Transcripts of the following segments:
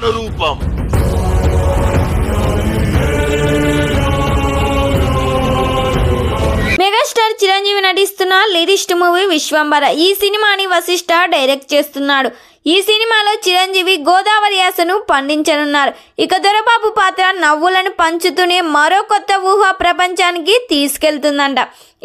రూపం మెగాస్టార్ చిరంజీవి నటిస్తున్న latest movie Vishwambhara. ఈ సినిమాని వశిష్ఠ డైరెక్ట్ చేస్తున్నాడు. ఈ సినిమాలో చిరంజీవి గోదావరి యాసను పండించనున్నారు. ఇక దొరబాబు పాత్ర నవ్వులను పంచుతూనే మరో కొత్త ఊహా ప్రపంచానికి తీసుకెళ్తుందంట.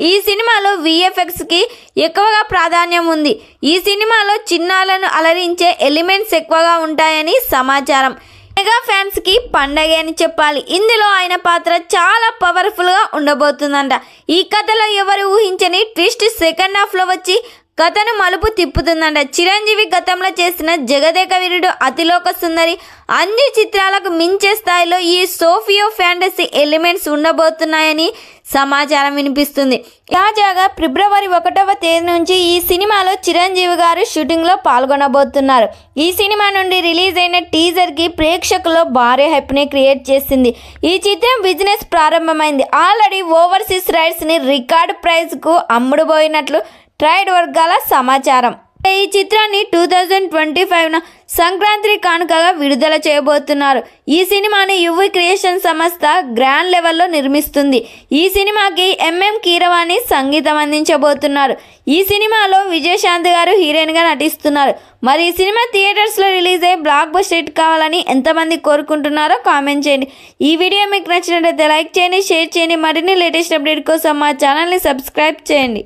ఈ సినిమాలో విఎఫ్ఎక్స్కి ఎక్కువగా ప్రాధాన్యం ఉంది. ఈ సినిమాలో చిన్నాలను అలరించే ఎలిమెంట్స్ ఎక్కువగా ఉంటాయని సమాచారం. మెగా ఫ్యాన్స్ కి పండగ అని చెప్పాలి. ఇందులో ఆయన పాత్ర చాలా పవర్ఫుల్ గా ఉండబోతుందంట. ఈ కథలో ఎవరు ఊహించని ట్విస్ట్ సెకండ్ హాఫ్ లో వచ్చి కథను మలుపు తిప్పుతుందంట. చిరంజీవి గతంలో చేసిన జగదేక వీరుడు, అతిలోక సుందరి, అన్ని చిత్రాలకు మించే స్థాయిలో ఈ సోఫియో ఫ్యాంటసీ ఎలిమెంట్స్ ఉండబోతున్నాయని సమాచారం వినిపిస్తుంది. తాజాగా ఫిబ్రవరి 1వ తేదీ నుంచి ఈ సినిమాలో చిరంజీవి గారు షూటింగ్లో పాల్గొనబోతున్నారు. ఈ సినిమా నుండి రిలీజ్ అయిన టీజర్కి ప్రేక్షకుల్లో భారీ హైప్ని క్రియేట్ చేసింది. ఈ చిత్రం బిజినెస్ ప్రారంభమైంది. ఆల్రెడీ ఓవర్సీస్ రైట్స్ని రికార్డ్ ప్రైస్కు అమ్ముడుపోయినట్లు ట్రేడ్ వర్గాల సమాచారం. ఈ చిత్రాన్ని 2025న సంక్రాంతి కానుకగా విడుదల చేయబోతున్నారు. ఈ సినిమాని యువి క్రియేషన్ సంస్థ గ్రాండ్ లెవెల్లో నిర్మిస్తుంది. ఈ సినిమాకి ఎంఎం కీరవాణి సంగీతం అందించబోతున్నారు. ఈ సినిమాలో విజయశాంతి గారు హీరోయిన్గా నటిస్తున్నారు. మరి ఈ సినిమా థియేటర్స్లో రిలీజ్ అయ్యి బ్లాక్ బస్టర్ హిట్ కావాలని ఎంతమంది కోరుకుంటున్నారో కామెంట్ చేయండి. ఈ వీడియో మీకు నచ్చినట్లయితే లైక్ చేయండి, షేర్ చేయండి. మరిన్ని లేటెస్ట్ అప్డేట్ కోసం మా ఛానల్ని సబ్స్క్రైబ్ చేయండి.